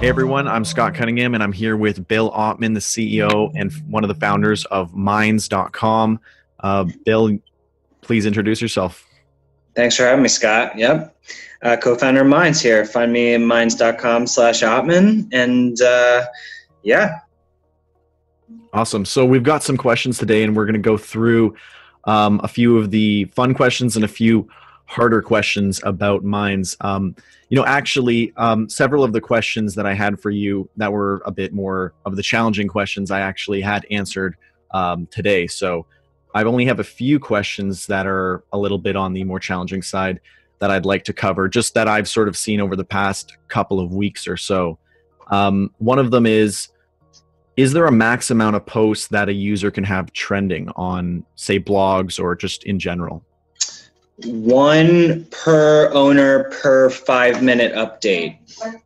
Hey everyone, I'm Scott Cunningham and I'm here with Bill Ottman, the CEO and one of the founders of Minds.com. Bill, please introduce yourself. Thanks for having me, Scott. Yep. Co-founder of Minds here. Find me at minds.com/Ottman. And yeah. Awesome. So we've got some questions today and we're going to go through a few of the fun questions and a few harder questions about Minds. Several of the questions that I had for you that were a bit more of the challenging questions I actually had answered today. So I only have a few questions that are a little bit on the more challenging side that I'd like to cover, just that I've sort of seen over the past couple of weeks or so. One of them is there a max amount of posts that a user can have trending on, say, blogs or just in general? One per owner per 5-minute update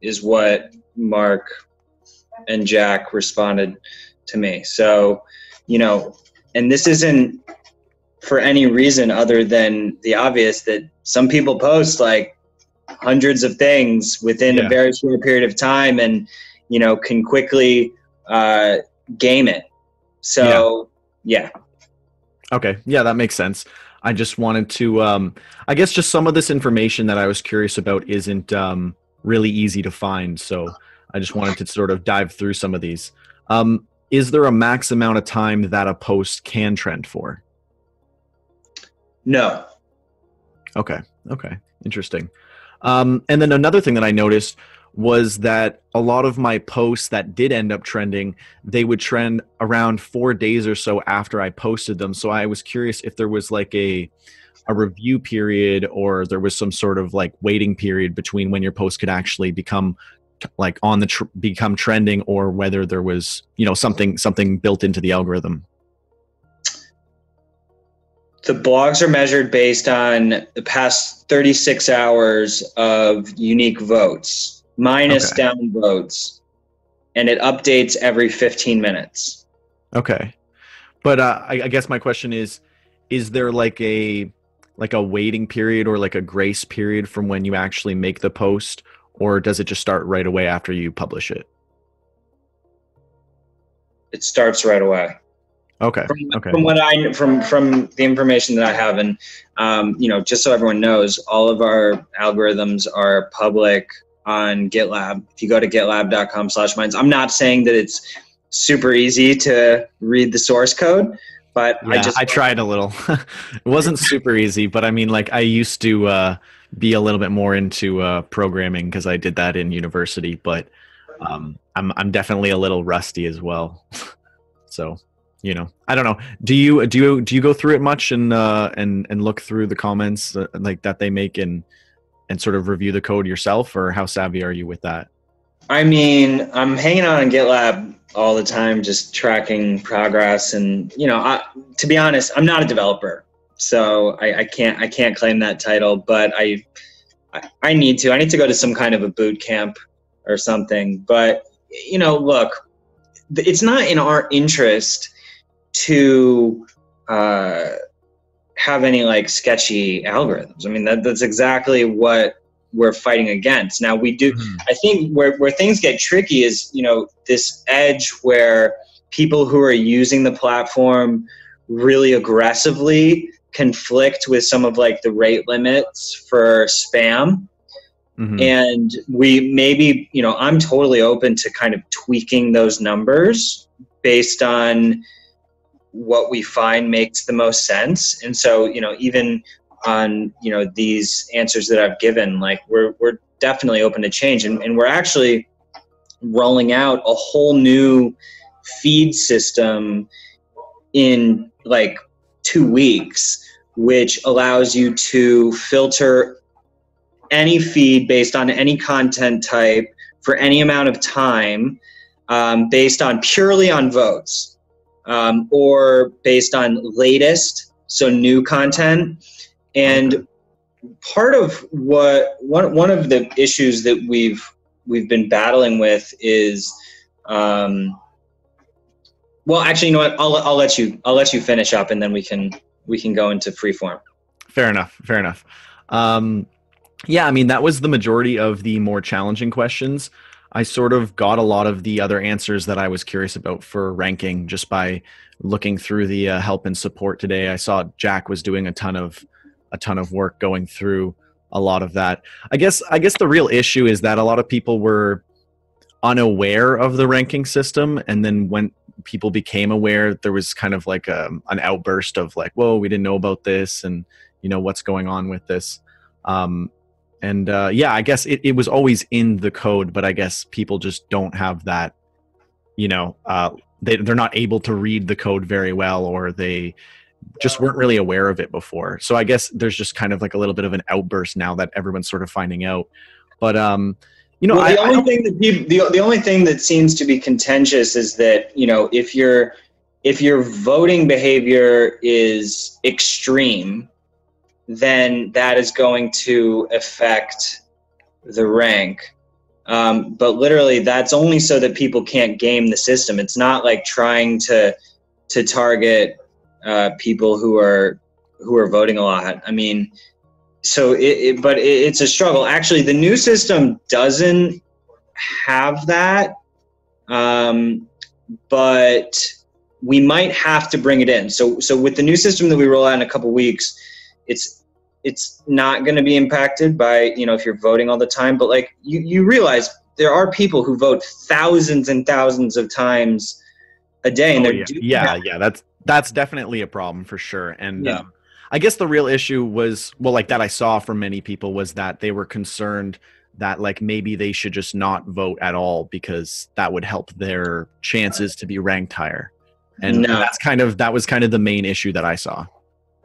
is what Mark and Jack responded to me. So, and this isn't for any reason other than the obvious that some people post like hundreds of things within a very short period of time and, can quickly game it. So, yeah. Okay. Yeah, that makes sense. I just wanted to, I guess just some of this information that I was curious about isn't really easy to find. So I just wanted to sort of dive through some of these. Is there a max amount of time that a post can trend for? No. Okay. Interesting. And then another thing that I noticed was that a lot of my posts that did end up trending, they would trend around 4 days or so after I posted them. So I was curious if there was like a review period or there was some sort of like waiting period between when your post could actually become like on the become trending, or whether there was, something built into the algorithm. The blogs are measured based on the past 36 hours of unique votes. Minus downvotes, and it updates every 15 minutes. Okay. But I guess my question is there like a waiting period or like a grace period from when you actually make the post, or does it just start right away after you publish it? It starts right away. Okay. From the information that I have, and just so everyone knows, all of our algorithms are public on GitLab. If you go to gitlab.com/minds, I'm not saying that it's super easy to read the source code, but I tried a little. It wasn't super easy, but I mean, like I used to be a little bit more into programming because I did that in university, but I'm definitely a little rusty as well. So, I don't know. Do you go through it much and look through the comments like that they make and sort of review the code yourself, or how savvy are you with that? I mean, I'm hanging out on GitLab all the time, just tracking progress. And, to be honest, I'm not a developer, so I can't claim that title, but I need to go to some kind of a boot camp or something. But, look, it's not in our interest to, have any like sketchy algorithms. I mean, that's exactly what we're fighting against. Now we do, I think where things get tricky is, this edge where people who are using the platform really aggressively conflict with some of like the rate limits for spam. And we maybe, I'm totally open to kind of tweaking those numbers based on what we find makes the most sense. And so, even on, these answers that I've given, like we're definitely open to change. And we're actually rolling out a whole new feed system in like 2 weeks, which allows you to filter any feed based on any content type for any amount of time, based on purely on votes. Or based on latest, so new content. And part of one of the issues that we've been battling with is, well, actually, you know what? I'll let you finish up, and then we can go into freeform. Fair enough. Yeah, I mean, that was the majority of the more challenging questions. I sort of got a lot of the other answers that I was curious about for ranking just by looking through the help and support today. I saw Jack was doing a ton of work going through a lot of that. I guess the real issue is that a lot of people were unaware of the ranking system, and then when people became aware, there was kind of like an outburst of like, whoa, we didn't know about this, and what's going on with this. Yeah, I guess it was always in the code, but I guess people just don't have that, they're not able to read the code very well, or they just weren't really aware of it before. So I guess there's just kind of like a little bit of an outburst now that everyone's sort of finding out. But the only thing that seems to be contentious is that if your voting behavior is extreme, then that is going to affect the rank. But literally, that's only so that people can't game the system. It's not like trying to target people who are voting a lot. I mean, so but it's a struggle. Actually, the new system doesn't have that, but we might have to bring it in. So with the new system that we roll out in a couple weeks, it's not going to be impacted by if you're voting all the time. But like you realize there are people who vote thousands and thousands of times a day, and that's definitely a problem for sure. And I guess the real issue was, like that I saw from many people, was that they were concerned that like maybe they should just not vote at all because that would help their chances to be ranked higher. And that was kind of the main issue that I saw.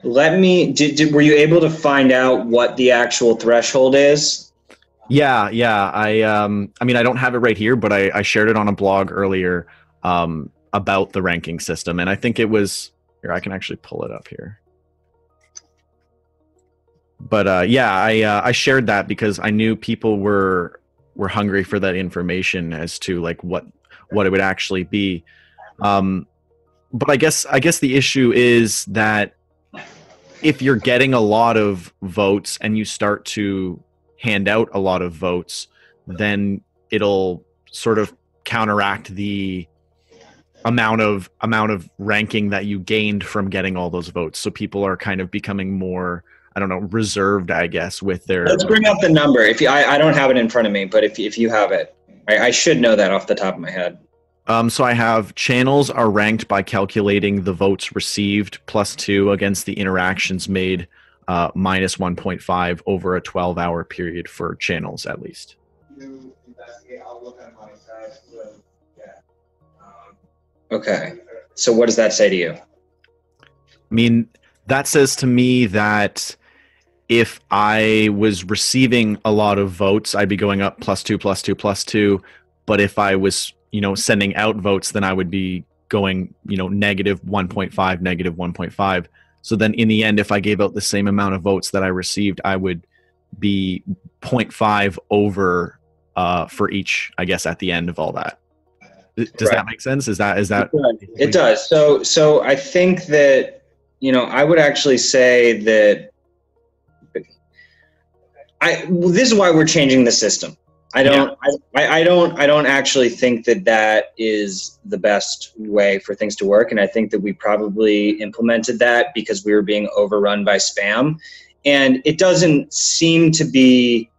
Were you able to find out what the actual threshold is? Yeah. I mean, I don't have it right here, but I shared it on a blog earlier about the ranking system, and I think it was here. I can actually pull it up here. But I shared that because I knew people were hungry for that information as to like what it would actually be. But I guess the issue is that if you're getting a lot of votes and you start to hand out a lot of votes, then it'll sort of counteract the amount of ranking that you gained from getting all those votes. So people are kind of becoming more, I don't know, reserved, I guess, with their... Let's bring up the number. I don't have it in front of me, but if you have it, I should know that off the top of my head. So I have channels are ranked by calculating the votes received +2 against the interactions made minus 1.5 over a 12-hour period for channels at least. Okay. So what does that say to you? I mean, that says to me that if I was receiving a lot of votes, I'd be going up +2, +2, +2. But if I was, sending out votes, then I would be going, -1.5, -1.5. So then in the end, if I gave out the same amount of votes that I received, I would be 0.5 over for each, I guess, at the end of all that. Does that make sense? Is that? It does. So I think that, I would actually say that this is why we're changing the system. I don't actually think that is the best way for things to work. And I think that we probably implemented that because we were being overrun by spam, and it doesn't seem to be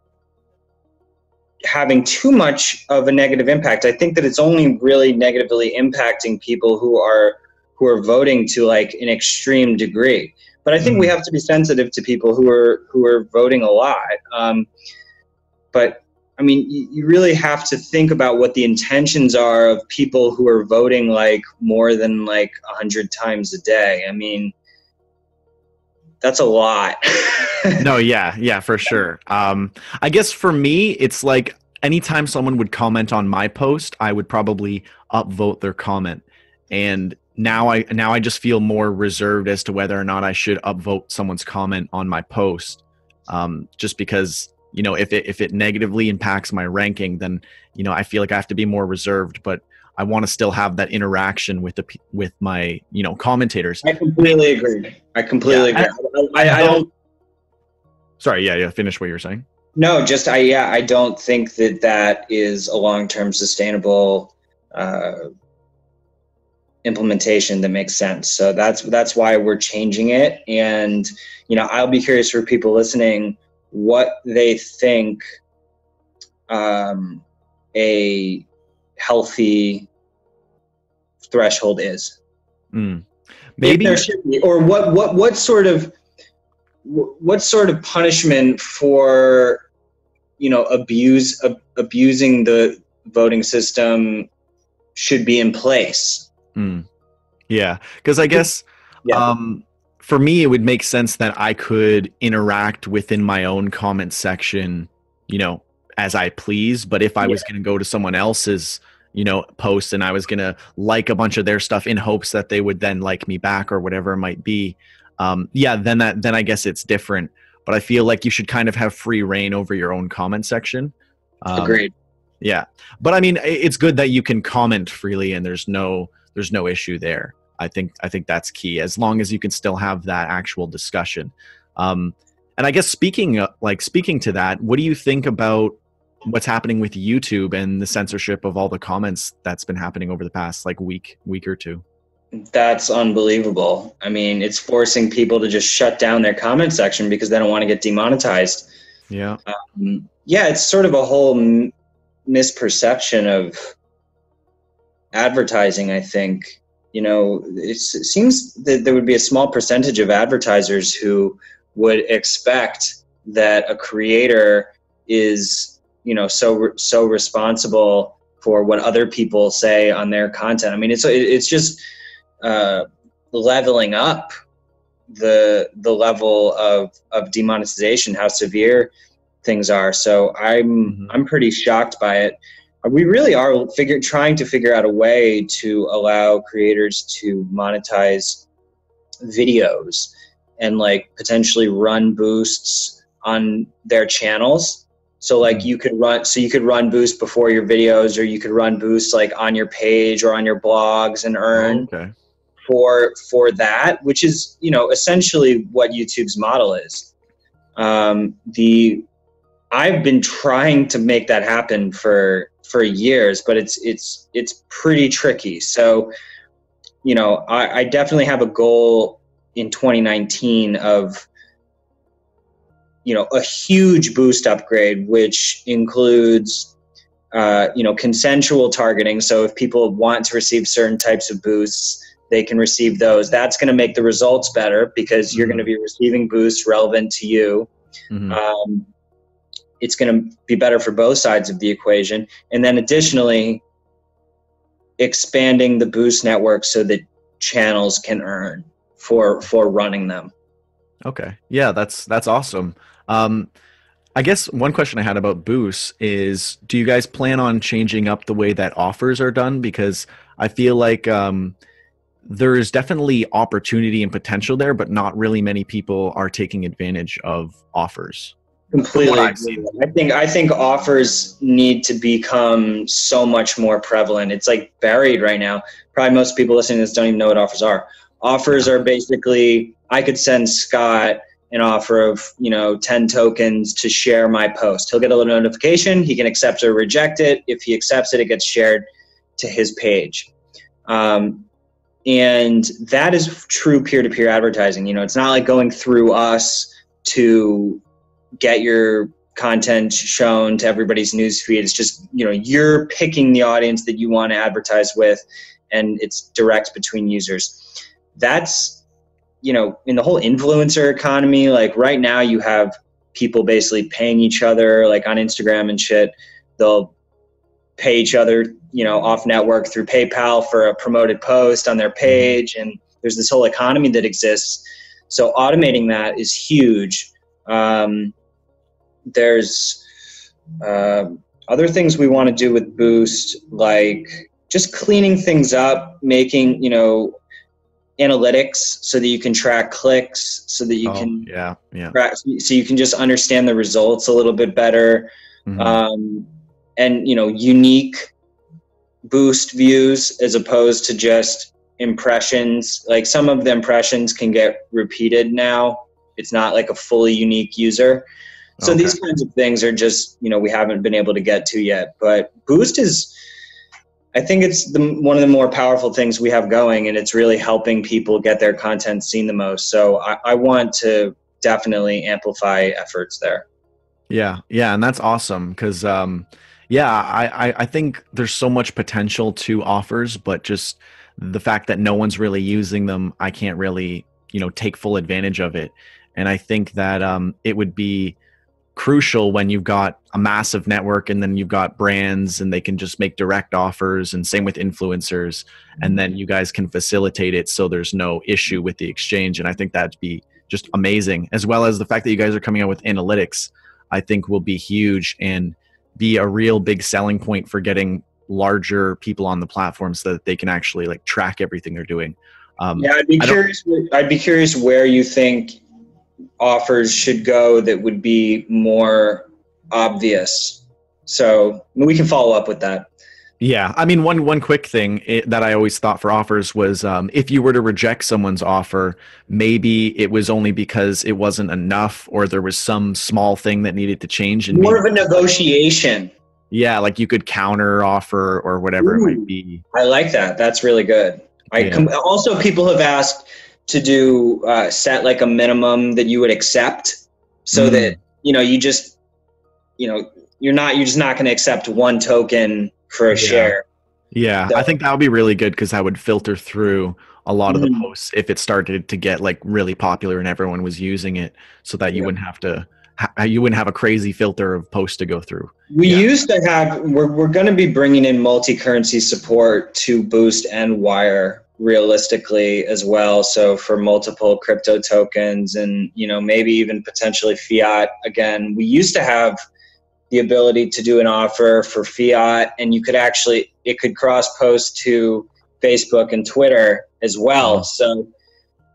having too much of a negative impact. I think that it's only really negatively impacting people who are voting to like an extreme degree. But I think we have to be sensitive to people who are voting a lot. But I mean, you really have to think about what the intentions are of people who are voting like more than like 100 times a day. I mean, that's a lot. No, yeah, for sure. I guess for me, it's like anytime someone would comment on my post, I would probably upvote their comment. And now I just feel more reserved as to whether or not I should upvote someone's comment on my post. Just because, if it negatively impacts my ranking, then, I feel like I have to be more reserved, but I want to still have that interaction with my, commentators. I completely agree. I don't. Sorry. Yeah. Finish what you were saying. No, just I don't think that is a long-term sustainable implementation that makes sense. So that's why we're changing it. And I'll be curious for people listening what they think a healthy threshold is. Maybe if there should be, or what sort of punishment for abusing the voting system should be in place. Yeah, because I guess for me it would make sense that I could interact within my own comment section, as I please. But if I was going to go to someone else's post and I was going to like a bunch of their stuff in hopes that they would then like me back or whatever it might be, then I guess it's different. But I feel like you should kind of have free reign over your own comment section. Agreed. Yeah, but I mean, it's good that you can comment freely and there's no issue there. I think that's key, as long as you can still have that actual discussion. And I guess speaking to that, what do you think about what's happening with YouTube and the censorship of all the comments that's been happening over the past week or two? That's unbelievable. I mean, it's forcing people to just shut down their comment section because they don't want to get demonetized. Yeah. It's sort of a whole misperception of advertising, I think. It seems that there would be a small percentage of advertisers who would expect that a creator is, so responsible for what other people say on their content. I mean, it's just leveling up the level of demonetization, how severe things are. So I'm pretty shocked by it. We really are trying to figure out a way to allow creators to monetize videos and potentially run boosts on their channels. So you could run boosts before your videos, or you could run boosts on your page or on your blogs and earn for that, which is essentially what YouTube's model is. I've been trying to make that happen for years, but it's pretty tricky. So, I definitely have a goal in 2019 of, a huge boost upgrade, which includes, consensual targeting. So if people want to receive certain types of boosts, they can receive those. That's going to make the results better because you're going to be receiving boosts relevant to you. It's going to be better for both sides of the equation. And then additionally, expanding the boost network so that channels can earn for running them. Okay. Yeah, that's awesome. I guess one question I had about boosts is, do you guys plan on changing up the way that offers are done? Because I feel like there is definitely opportunity and potential there, but not really many people are taking advantage of offers. Completely. I think offers need to become so much more prevalent. It's buried right now. Probably most people listening to this don't even know what offers are. Offers are basically, I could send Scott an offer of 10 tokens to share my post. He'll get a little notification. He can accept or reject it. If he accepts it, it gets shared to his page. And that is true peer-to-peer advertising. It's not like going through us to get your content shown to everybody's newsfeed. It's just, you're picking the audience that you want to advertise with, and it's direct between users. That's, in the whole influencer economy, right now you have people basically paying each other, on Instagram and shit. They'll pay each other, off network through PayPal for a promoted post on their page. And there's this whole economy that exists. So automating that is huge. There's other things we want to do with Boost, like just cleaning things up, making, analytics so that you can track clicks, so that you can track, so you can just understand the results a little bit better. And unique Boost views as opposed to just impressions. Some of the impressions can get repeated now. It's not a fully unique user. So these kinds of things are just, we haven't been able to get to yet. But Boost is, I think it's one of the more powerful things we have going, and it's really helping people get their content seen the most. So I want to definitely amplify efforts there. Yeah, and that's awesome because, I think there's so much potential to offers, but just the fact that no one's really using them, I can't really, take full advantage of it. And I think that it would be crucial when you've got a massive network and then you've got brands and they can just make direct offers, and same with influencers, and then you guys can facilitate it so there's no issue with the exchange. And I think that'd be just amazing, as well as the fact that you guys are coming out with analytics, I think will be huge and be a real big selling point for getting larger people on the platform so that they can actually like track everything they're doing. I'd be curious where you think offers should go that would be more obvious. So we can follow up with that. Yeah, I mean, one quick thing that I always thought for offers was if you were to reject someone's offer, maybe it was only because it wasn't enough, or there was some small thing that needed to change. And more of a negotiation. Yeah, like you could counter offer or whatever it might be. I like that. That's really good. Also, people have asked to do set like a minimum that you would accept, so that you're just not going to accept one token for a share. Yeah, so I think that would be really good because that would filter through a lot of the posts if it started to get like really popular and everyone was using it, so that you wouldn't have to a crazy filter of posts to go through. We used to have, we're going to be bringing in multi-currency support to Boost and Wire realistically as well. So for multiple crypto tokens and, maybe even potentially fiat. Again, we used to have the ability to do an offer for fiat, and it could cross post to Facebook and Twitter as well. So,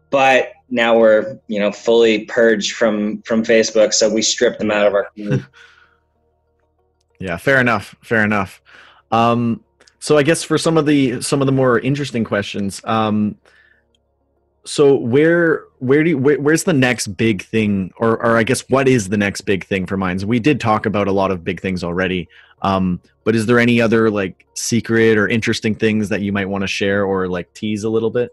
but now we're, fully purged from Facebook. So we stripped them out of our community. Yeah, fair enough. So I guess for some of the more interesting questions, so where's the next big thing, or I guess what is the next big thing for Minds? We did talk about a lot of big things already, but is there any other like secret or interesting things that you might want to share or like tease a little bit?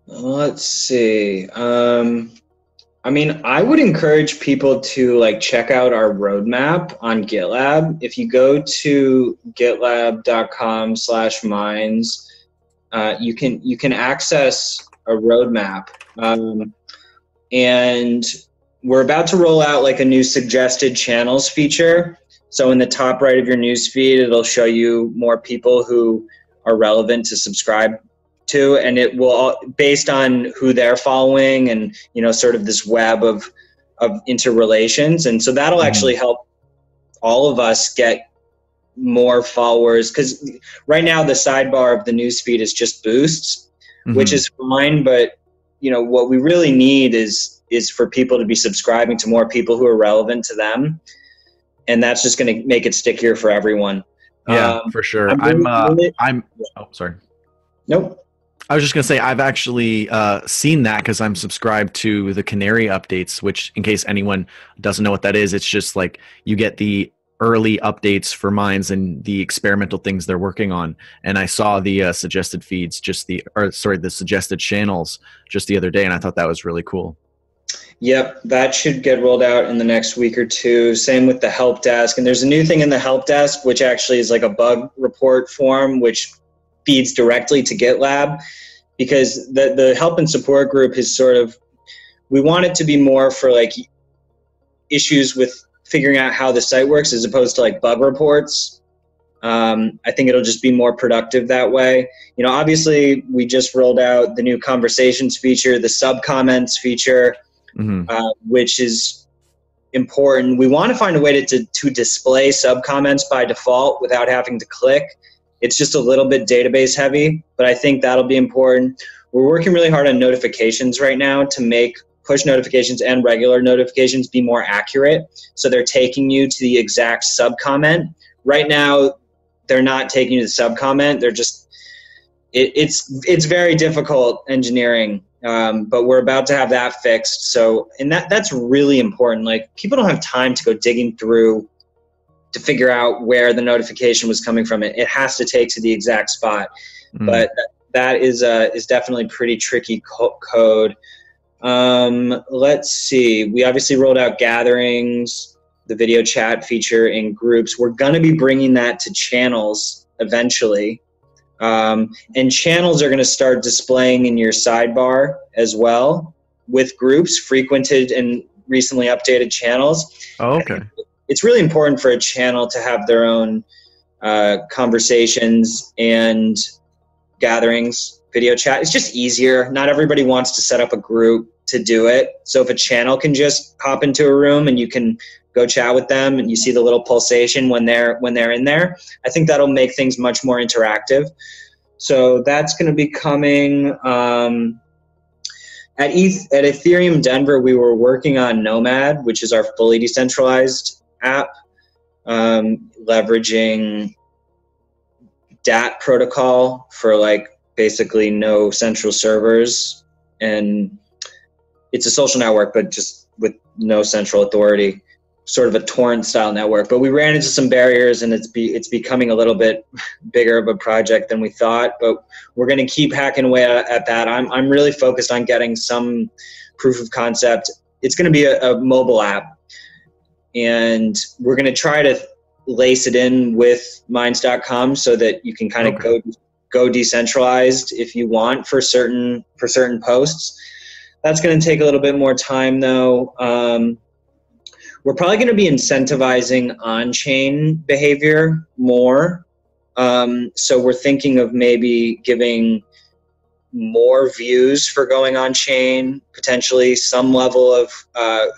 Let's see. I would encourage people to check out our roadmap on GitLab. If you go to gitlab.com/minds, you can access a roadmap. And we're about to roll out a new suggested channels feature. So in the top right of your newsfeed, it'll show you more people who are relevant to subscribe to, and it will, based on who they're following and sort of this web of interrelations. And so that'll actually help all of us get more followers, because right now the sidebar of the newsfeed is just boosts, which is fine, but what we really need is for people to be subscribing to more people who are I'm just going to make it stickier for everyone. Yeah, for sure. Sorry. Nope. I was just going to say, I've actually seen that because I'm subscribed to the Canary updates, which, in case anyone doesn't know what that is, it's just like you get the early updates for Minds and the experimental things they're working on. And I saw the suggested feeds, the suggested channels just the other day, and I thought that was really cool. Yep, that should get rolled out in the next week or two. Same with the help desk. And there's a new thing in the help desk, which actually is like a bug report form, which feeds directly to GitLab, because the help and support group is we want it to be more for issues with figuring out how the site works as opposed to bug reports. I think it'll just be more productive that way. Obviously we just rolled out the new conversations feature, the sub comments feature, which is important. We want to find a way to display sub comments by default without having to click. It's just a little bit database heavy, but I think that'll be important. We're working really hard on notifications right now to make push notifications and regular notifications be more accurate. So they're taking you to the exact sub comment. Right now, they're not taking you to the sub comment. They're just, it's very difficult engineering but we're about to have that fixed. So, and that's really important. Like, people don't have time to go digging through to figure out where the notification was coming from. It has to take to the exact spot. But that is definitely pretty tricky code. Let's see. We obviously rolled out gatherings, the video chat feature in groups. We're going to be bringing that to channels eventually. And channels are going to start displaying in your sidebar as well with groups, frequented and recently updated channels. Oh, okay. It's really important for a channel to have their own conversations and gatherings, video chat. It's just easier. Not everybody wants to set up a group to do it. So if a channel can just hop into a room and you can go chat with them and you see the little pulsation when they're in there, I think that'll make things much more interactive. So that's going to be coming. At Ethereum Denver, we were working on Nomad, which is our fully decentralized app, leveraging DAT protocol for like basically no central servers, and it's a social network but just with no central authority, sort of a torrent style network. But we ran into some barriers, and it's becoming a little bit bigger of a project than we thought, but we're going to keep hacking away at that. I'm really focused on getting some proof of concept. It's going to be a mobile app, and we're going to try to lace it in with Minds.com so that you can kind of go decentralized if you want for certain posts. That's going to take a little bit more time though. We're probably going to be incentivizing on-chain behavior more. So we're thinking of maybe giving more views for going on-chain, potentially some level of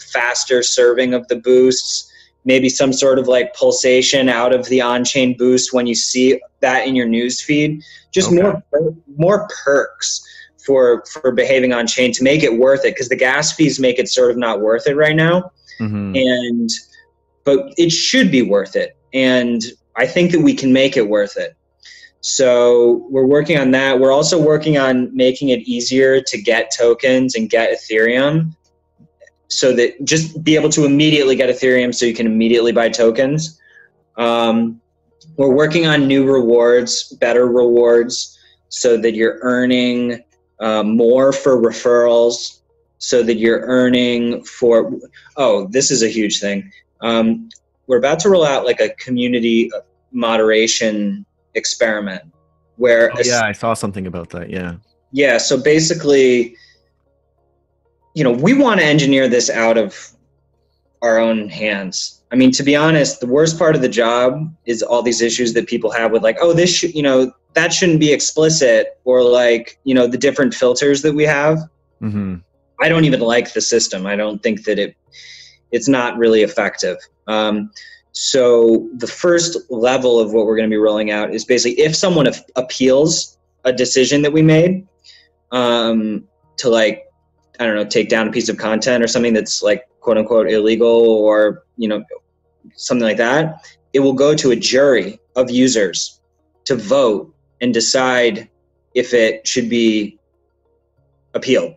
faster serving of the boosts, maybe some sort of like pulsation out of the on-chain boost when you see that in your news feed. Just more perks for behaving on-chain to make it worth it, because the gas fees make it sort of not worth it right now. But it should be worth it, and I think that we can make it worth it. So we're working on that. We're also working on making it easier to get tokens and get Ethereum, so that just be able to immediately get Ethereum so you can immediately buy tokens. We're working on new rewards, better rewards, so that you're earning more for referrals, so that you're earning for, this is a huge thing. We're about to roll out like a community moderation experiment where I saw something about that. Yeah, so basically, we want to engineer this out of our own hands. I mean, to be honest, the worst part of the job is all these issues that people have with like, this that shouldn't be explicit, or like, the different filters that we have. I don't even like the system. I don't think that it's not really effective. So the first level of what we're going to be rolling out is basically if someone appeals a decision that we made to like, I don't know, take down a piece of content or something that's like quote unquote illegal, or, something like that, it will go to a jury of users to vote and decide if it should be appealed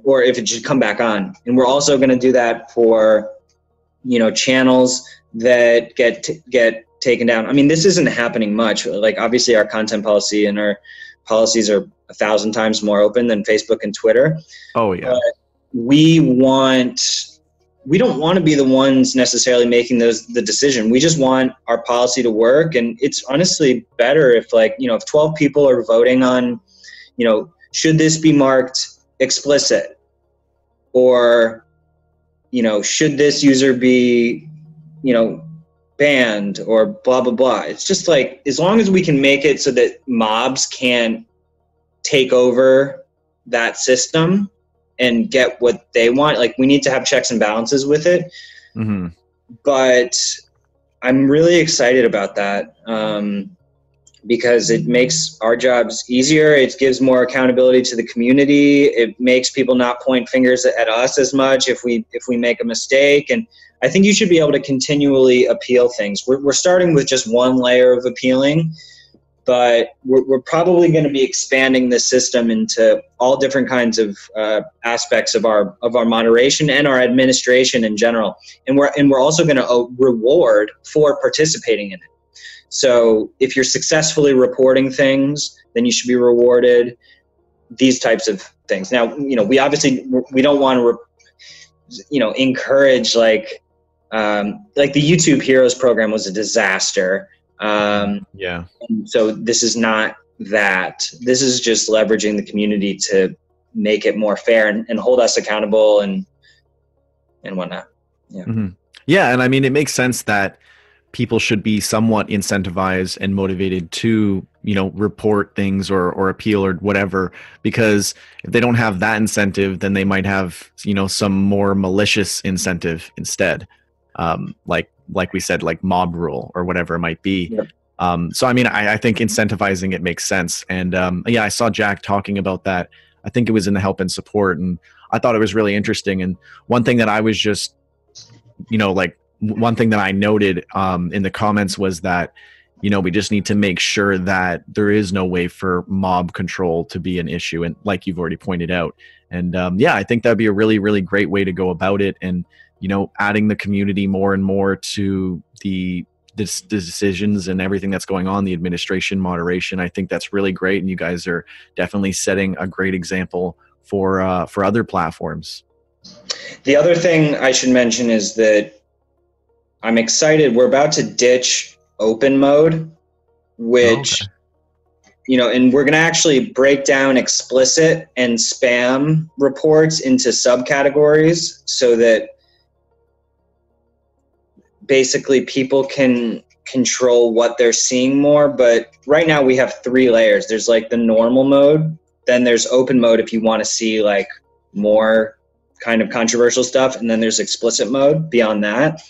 or if it should come back on. And we're also going to do that for, channels that get taken down. I mean, this isn't happening much. Like, obviously our content policy and our policies are 1,000 times more open than Facebook and Twitter. Oh yeah. But we don't want to be the ones necessarily making the decision. We just want our policy to work. And it's honestly better if if 12 people are voting on, should this be marked explicit, or, should this user be, banned, or blah, blah, blah. It's just like, as long as we can make it so that mobs can't take over that system and get what they want, like, we need to have checks and balances with it. But I'm really excited about that, because it makes our jobs easier. It gives more accountability to the community. It makes people not point fingers at us as much if we make a mistake. And I think you should be able to continually appeal things. We're starting with just one layer of appealing, but we're probably going to be expanding the system into all different kinds of aspects of our moderation and our administration in general. And we're also going to reward for participating in it. So if you're successfully reporting things, then you should be rewarded. These types of things. Now, we obviously we don't want to encourage like the YouTube Heroes program was a disaster. Yeah. So this is not that. This is just leveraging the community to make it more fair and hold us accountable and whatnot. Yeah. Mm-hmm. Yeah. And I mean, it makes sense that people should be somewhat incentivized and motivated to, report things or appeal or whatever, because if they don't have that incentive, then they might have, some more malicious incentive instead. Like we said, like mob rule or whatever it might be. Yeah. So, I mean, I think incentivizing it makes sense. And I saw Jack talking about that. I think it was in the help and support, and I thought it was really interesting. And one thing that I was just, one thing that I noted in the comments was that, we just need to make sure that there is no way for mob control to be an issue. And like you've already pointed out. And I think that'd be a really, really great way to go about it. And, adding the community more and more to the decisions and everything that's going on, the administration, moderation. I think that's really great. And you guys are definitely setting a great example for other platforms. The other thing I should mention is that I'm excited. We're about to ditch open mode, which, and we're going to actually break down explicit and spam reports into subcategories so that basically people can control what they're seeing more. But right now we have 3 layers. There's like the normal mode, then there's open mode if you want to see like more kind of controversial stuff, and then there's explicit mode beyond that.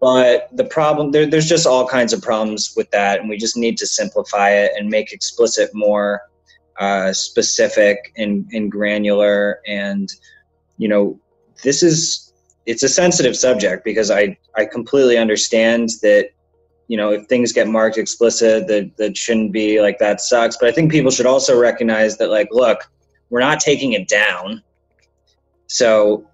But the problem, there's just all kinds of problems with that, and we just need to simplify it and make explicit more specific and granular. And, it's a sensitive subject, because I completely understand that, if things get marked explicit, that shouldn't be like, that sucks. But I think people should also recognize that, like, look, we're not taking it down. So,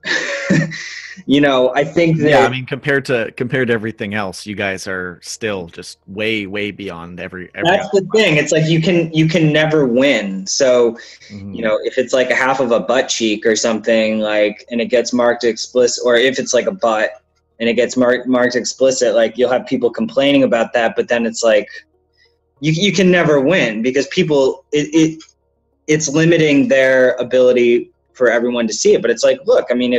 I think that... Yeah, I mean, compared to everything else, you guys are still just way, way beyond every That's the thing. It's like you can never win. So, if it's like a half of a butt cheek or something, like, and it gets marked explicit, or if it's like a butt and it gets marked explicit, like, you'll have people complaining about that. But then it's like, you can never win, because people, it's limiting their ability for everyone to see it. But it's like, look, I mean,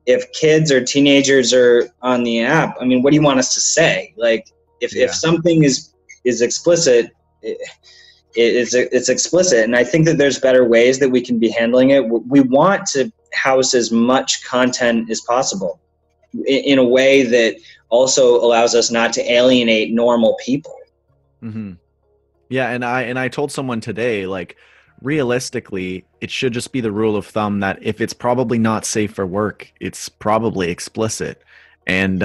if kids or teenagers are on the app, I mean, what do you want us to say? Like, if something is explicit, it's explicit. And I think that there's better ways that we can be handling it. We want to house as much content as possible in a way that also allows us not to alienate normal people. Mm-hmm. Yeah. And I told someone today, like, realistically, it should just be the rule of thumb that if it's probably not safe for work, it's probably explicit. And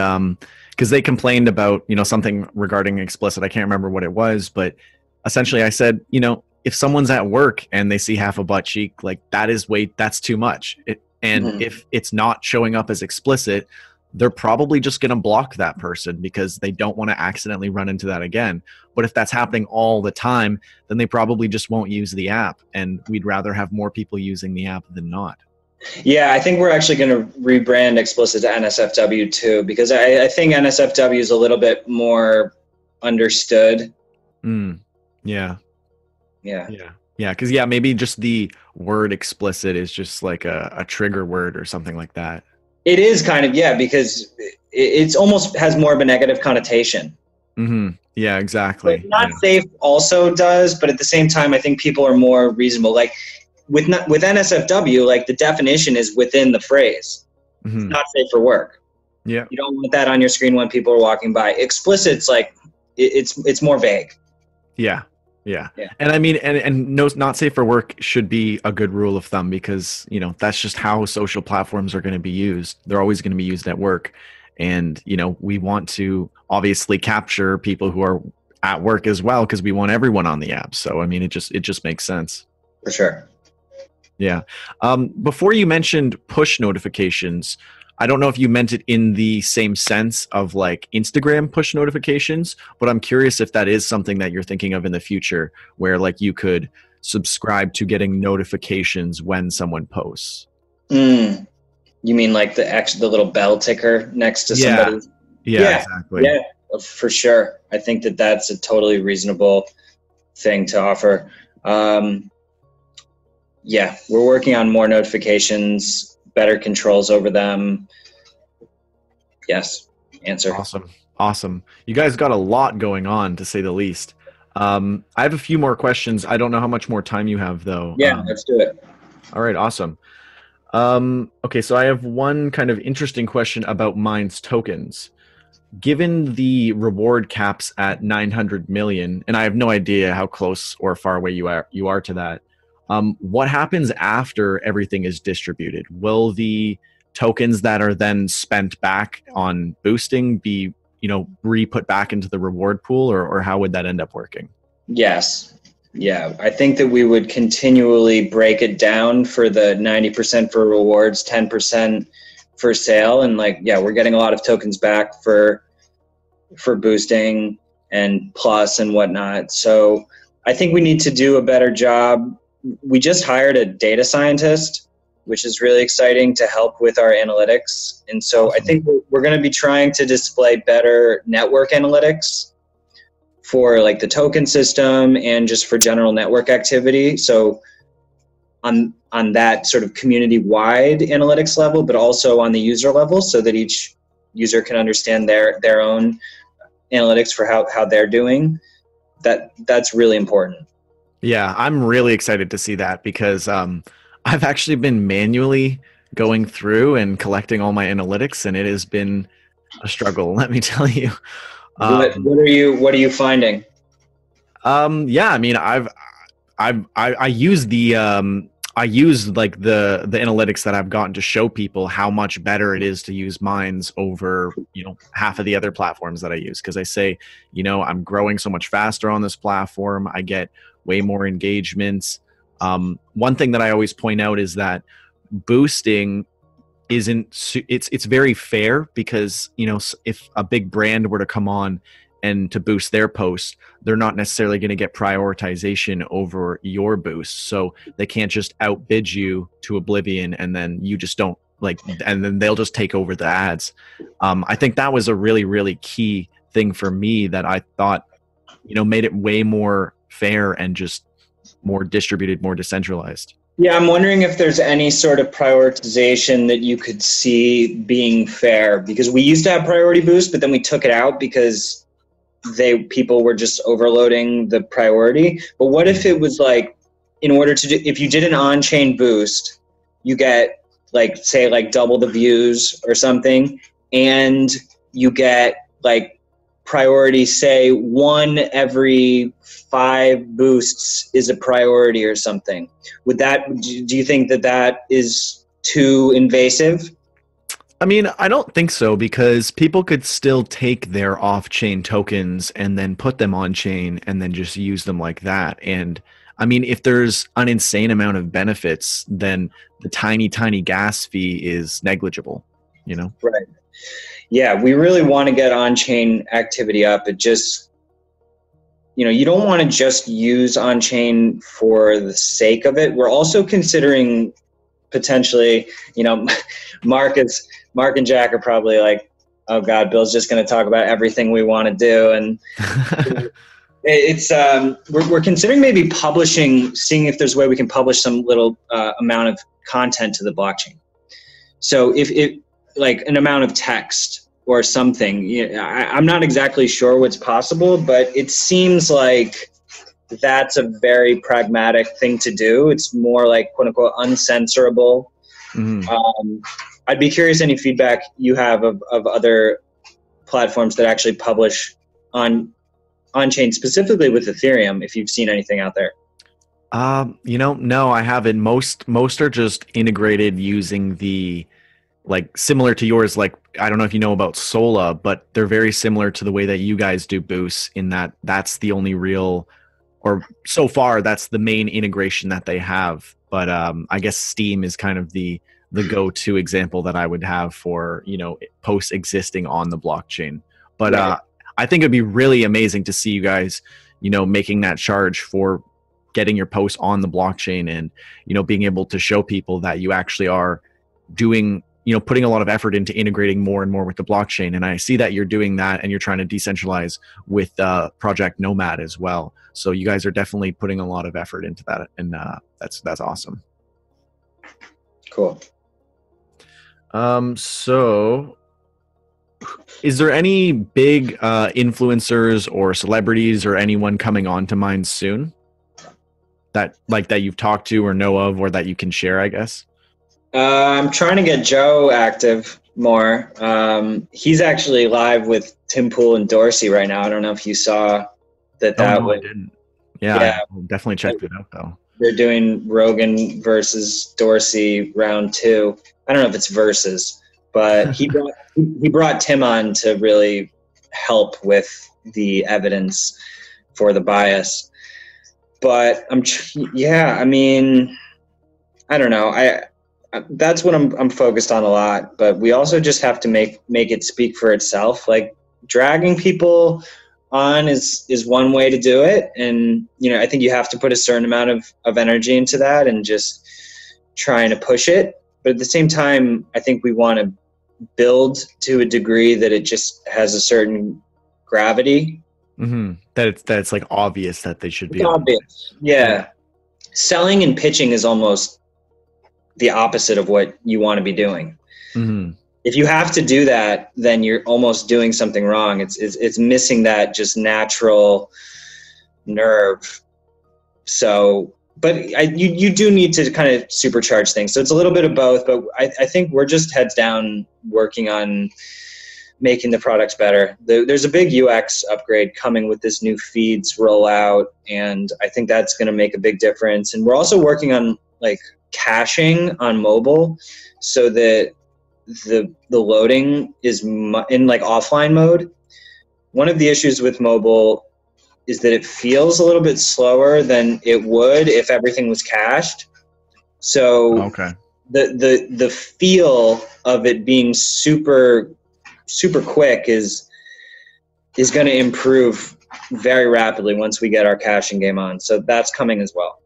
because they complained about, something regarding explicit, I can't remember what it was, but essentially I said, if someone's at work and they see half a butt cheek, like, that's too much. If it's not showing up as explicit, they're probably just going to block that person because they don't want to accidentally run into that again. But if that's happening all the time, then they probably just won't use the app. And we'd rather have more people using the app than not. Yeah, I think we're actually going to rebrand explicit to NSFW too, because I think NSFW is a little bit more understood. Yeah. Because maybe just the word explicit is just like a trigger word or something like that. It is kind of, because it's almost has more of a negative connotation. Mm-hmm. Yeah, exactly. But not safe also does, but at the same time, I think people are more reasonable. Like with NSFW, like, the definition is within the phrase. It's not safe for work. Yeah. You don't want that on your screen when people are walking by. Explicit's like, it's more vague. Yeah. And I mean, and no, not safe for work should be a good rule of thumb, because, that's just how social platforms are going to be used. They're always going to be used at work. And, we want to obviously capture people who are at work as well, because we want everyone on the app. So I mean, it just makes sense. For sure. Yeah. Before you mentioned push notifications, I don't know if you meant it in the same sense of like Instagram push notifications, but I'm curious if that is something that you're thinking of in the future, where like you could subscribe to getting notifications when someone posts. You mean like the little bell ticker next to somebody? Yeah, exactly. Yeah, for sure. I think that that's a totally reasonable thing to offer. Yeah, we're working on more notifications, better controls over them. Yes, answer. Awesome. You guys got a lot going on, to say the least. I have a few more questions. I don't know how much more time you have, though. Yeah, let's do it. All right, awesome. Okay, so I have one kind of interesting question about Minds tokens. Given the reward caps at 900 million, and I have no idea how close or far away you are to that, what happens after everything is distributed? Will the tokens that are then spent back on boosting be, re-put back into the reward pool, or how would that end up working? Yes. Yeah, I think that we would continually break it down for the 90% for rewards, 10% for sale. And we're getting a lot of tokens back for boosting and plus and whatnot. So I think we need to do a better job. We just hired a data scientist, which is really exciting, to help with our analytics. And so I think we're going to be trying to display better network analytics for like the token system and just for general network activity. So on that sort of community-wide analytics level, but also on the user level, so that each user can understand their own analytics for how they're doing. That's really important. Yeah, I'm really excited to see that, because I've actually been manually going through and collecting all my analytics, and it has been a struggle, let me tell you. What are you finding? Yeah, I mean, I use like the analytics that I've gotten to show people how much better it is to use Minds over, half of the other platforms that I use. Because I say, I'm growing so much faster on this platform. I get way more engagements. One thing that I always point out is that boosting it's very fair, because if a big brand were to come on and to boost their post, they're not necessarily going to get prioritization over your boost, so they can't just outbid you to oblivion, and then you just don't and then they'll just take over the ads. I think that was a really, really key thing for me that I thought made it way more fair and just more distributed, more decentralized. Yeah, I'm wondering if there's any sort of prioritization that you could see being fair, because we used to have priority boost, but then we took it out because people were just overloading the priority. But what if it was like, if you did an on-chain boost, you get say double the views or something, and you get priority, say 1 every 5 boosts is a priority or something. Do you think that is too invasive? I mean, I don't think so, because people could still take their off-chain tokens and then put them on-chain and then just use them like that. And I mean, if there's an insane amount of benefits, then the tiny, tiny gas fee is negligible, Right. Yeah, we really want to get on-chain activity up. It just, you don't want to just use on-chain for the sake of it. We're also considering potentially, Mark and Jack are probably like, oh God, Bill's just going to talk about everything we want to do. And it's, we're considering maybe seeing if there's a way we can publish some little amount of content to the blockchain. So if an amount of text or something, I'm not exactly sure what's possible, but it seems like that's a very pragmatic thing to do. It's more like quote unquote uncensorable. Mm-hmm. I'd be curious any feedback you have of other platforms that actually publish on-chain, specifically with Ethereum, if you've seen anything out there. No, I haven't. Most are just integrated using the like similar to yours. Like, I don't know if you know about Sola, but they're very similar to the way that you guys do boosts, in that that's the only real, or so far that's the main integration that they have. But I guess Steem is kind of the go-to example that I would have for, you know, posts existing on the blockchain. But Right. I think it'd be really amazing to see you guys, you know, making that charge for getting your posts on the blockchain, and, you know, being able to show people that you actually are doing, you know, putting a lot of effort into integrating more and more with the blockchain. And I see that you're doing that, and you're trying to decentralize with Project Nomad as well. So you guys are definitely putting a lot of effort into that, and that's awesome. Cool. So is there any big influencers or celebrities or anyone coming on to mind soon that you've talked to or know of, or that you can share, I guess? I'm trying to get Joe active more. He's actually live with Tim Pool and Dorsey right now. I don't know if you saw that. Oh, no, I didn't. Yeah, I'll definitely check that out though. They're doing Rogan versus Dorsey round 2. I don't know if it's versus, but he brought Tim on to really help with the evidence for the bias. But I mean, I don't know. That's what I'm focused on a lot. But we also just have to make it speak for itself. Like, dragging people on is one way to do it, and, you know, I think you have to put a certain amount of energy into that and just trying to push it. But at the same time, I think we want to build to a degree that it just has a certain gravity. Mm-hmm. That it's like obvious that they should be obvious. Yeah. Selling and pitching is almost the opposite of what you want to be doing. Mm-hmm. If you have to do that, then you're almost doing something wrong. It's missing that just natural nerve. So, but you do need to kind of supercharge things. So it's a little bit of both, but I think we're just heads down working on making the products better. There's a big UX upgrade coming with this new feeds rollout, and I think that's going to make a big difference. And we're also working on like caching on mobile, so that the loading is in like offline mode. One of the issues with mobile is that it feels a little bit slower than it would if everything was cached. So okay, the feel of it being super quick is going to improve very rapidly once we get our caching game on. So that's coming as well.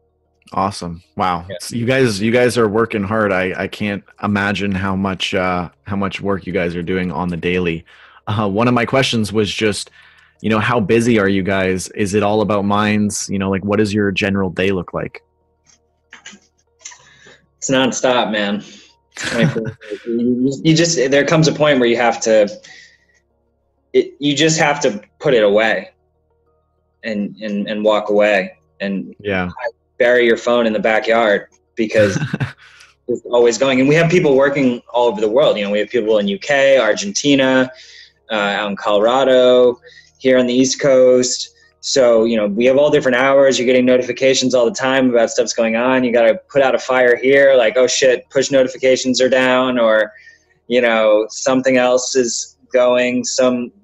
Awesome. Wow. Yeah. So you guys are working hard. I can't imagine how much work you guys are doing on the daily. One of my questions was just, you know, how busy are you guys? Is it all about mines? You know, like, what does your general day look like? It's nonstop, man. You just, there comes a point where you just have to put it away and walk away, and yeah, bury your phone in the backyard, because it's always going. And we have people working all over the world. You know, we have people in UK, Argentina, out in Colorado, here on the East Coast. So, you know, we have all different hours. You're getting notifications all the time about stuff's going on. You got to put out a fire here, like, oh shit, push notifications are down, or, you know, something else is going.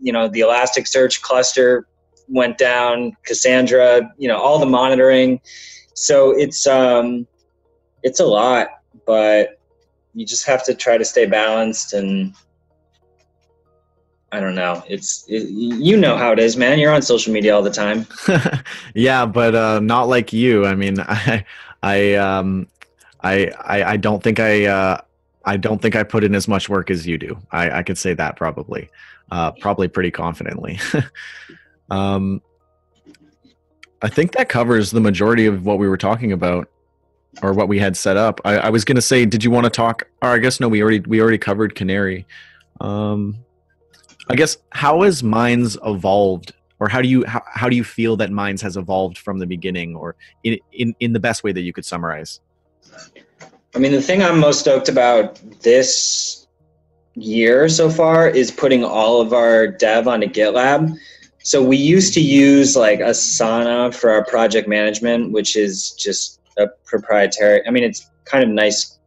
You know, the Elasticsearch cluster went down, Cassandra, you know, all the monitoring. So it's a lot, but you just have to try to stay balanced. And I don't know. You know how it is, man. You're on social media all the time. Yeah, but not like you. I mean, I don't think I don't think I put in as much work as you do. I could say that probably pretty confidently. I think that covers the majority of what we were talking about, or what we had set up. I was going to say, did you want to talk? Or I guess no, we already covered Canary. I guess, how has Mines evolved, or how do you feel that Mines has evolved from the beginning, or in the best way that you could summarize? I mean, the thing I'm most stoked about this year so far is putting all of our dev onto GitLab. So we used to use like Asana for our project management, which is just a proprietary, I mean, it's kind of nice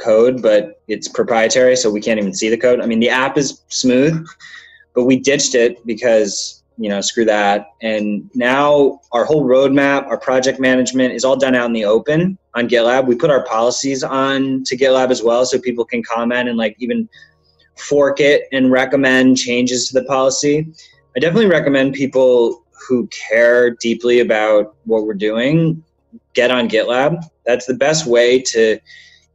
code, but it's proprietary, so we can't even see the code. I mean, the app is smooth, but we ditched it because, screw that. And now our whole roadmap, our project management is all done out in the open on GitLab. We put our policies on to GitLab as well, so people can comment and like even fork it and recommend changes to the policy. I definitely recommend people who care deeply about what we're doing get on GitLab. That's the best way to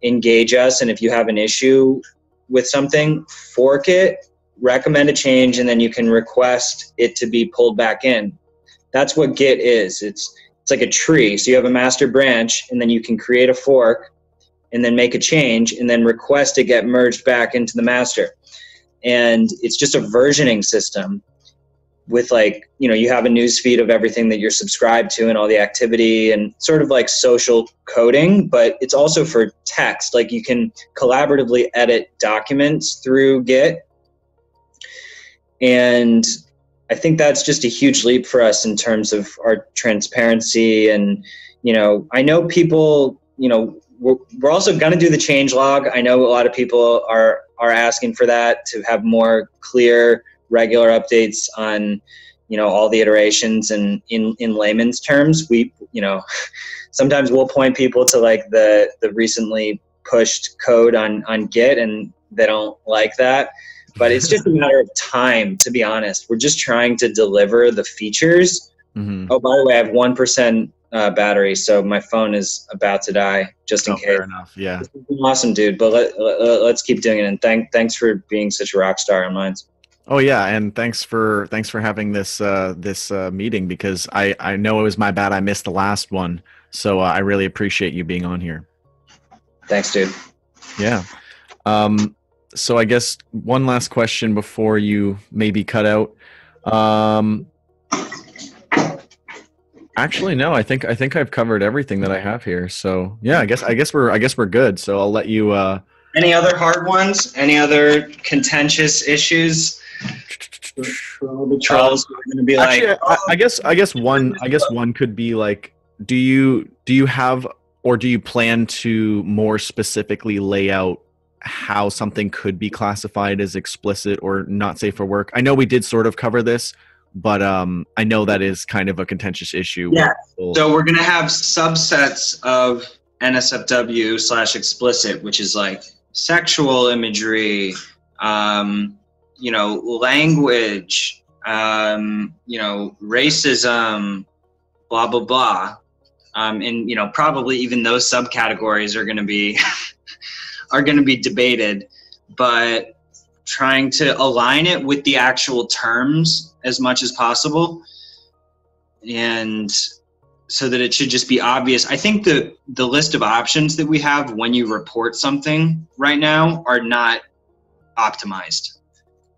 engage us. And if you have an issue with something, fork it, recommend a change, and then you can request it to be pulled back in. That's what Git is. It's like a tree. So you have a master branch, and then you can create a fork and then make a change and then request to get merged back into the master. And it's just a versioning system with like, you have a news feed of everything that you're subscribed to and all the activity and sort of like social coding, but it's also for text. Like you can collaboratively edit documents through Git. And I think that's just a huge leap for us in terms of our transparency. And, I know people, we're also going to do the change log. I know a lot of people are asking for that to have more clear, regular updates on, all the iterations and in layman's terms. We, sometimes we'll point people to like the recently pushed code on Git, and they don't like that. But it's just a matter of time, to be honest. We're just trying to deliver the features. Mm-hmm. Oh, by the way, I have 1% battery, so my phone is about to die, just in case. Fair enough, yeah. This has been awesome, dude, but let's keep doing it. And thanks for being such a rock star on Minds. Oh yeah, and thanks for having this meeting, because I know it was my bad I missed the last one, so I really appreciate you being on here. Thanks, dude. Yeah. So I guess one last question before you maybe cut out. Actually, no. I think I've covered everything that I have here. So yeah, I guess we're good. So I'll let you. Any other hard ones? Any other contentious issues? The trolls are going to be actually, like. I guess one could be like, do you have, or do you plan to more specifically lay out how something could be classified as explicit or not safe for work? I know we did sort of cover this, but I know that is kind of a contentious issue. Yeah. So we're going to have subsets of NSFW/explicit, which is like sexual imagery, language, racism, blah, blah, blah. And, probably even those subcategories are going to be debated, but trying to align it with the actual terms as much as possible, and so that it should just be obvious. I think the list of options that we have when you report something right now are not optimized.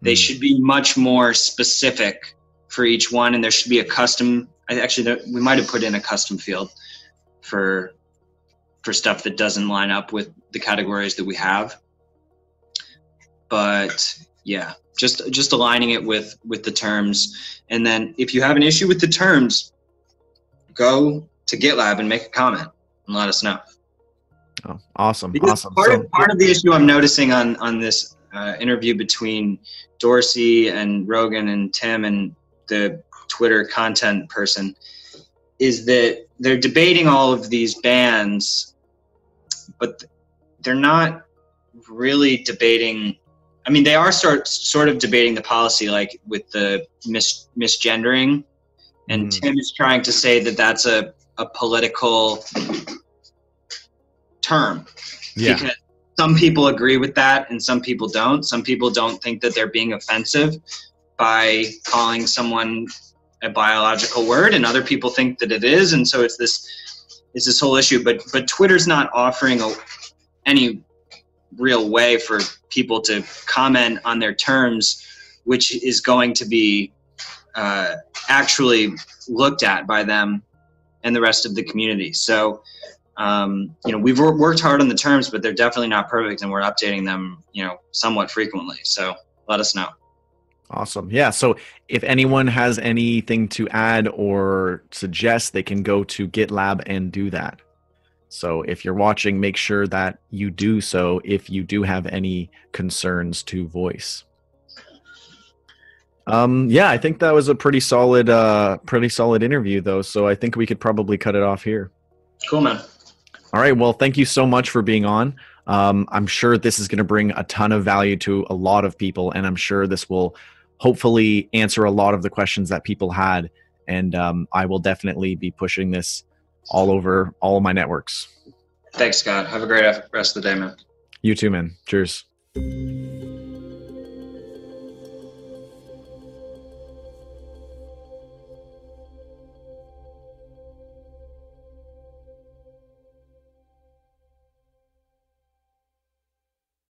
They should be much more specific for each one, and there should be a custom. We might have put in a custom field for stuff that doesn't line up with the categories that we have. But yeah, just aligning it with the terms. And then if you have an issue with the terms, go to GitLab and make a comment and let us know. Oh, awesome. Because awesome. Part of the issue I'm noticing on this interview between Dorsey and Rogan and Tim and the Twitter content person is that they're debating all of these bans, but they're not really debating. I mean, they are sort of debating the policy, like with the misgendering, and Tim is trying to say that that's a political term. Yeah. Because some people agree with that and some people don't. Some people don't think that they're being offensive by calling someone a biological word, and other people think that it is. And so it's this whole issue. But Twitter's not offering any real way for people to comment on their terms, which is going to be actually looked at by them and the rest of the community. So, we've worked hard on the terms, but they're definitely not perfect, and we're updating them, somewhat frequently. So let us know. Awesome. Yeah. So if anyone has anything to add or suggest, they can go to GitLab and do that. So if you're watching, make sure that you do so if you do have any concerns to voice. Yeah, I think that was a pretty solid interview though. So I think we could probably cut it off here. Cool, man. All right. Well, thank you so much for being on. I'm sure this is going to bring a ton of value to a lot of people, and I'm sure this will hopefully answer a lot of the questions that people had. And I will definitely be pushing this all over all of my networks. Thanks, Scott. Have a great rest of the day, man. You too, man. Cheers.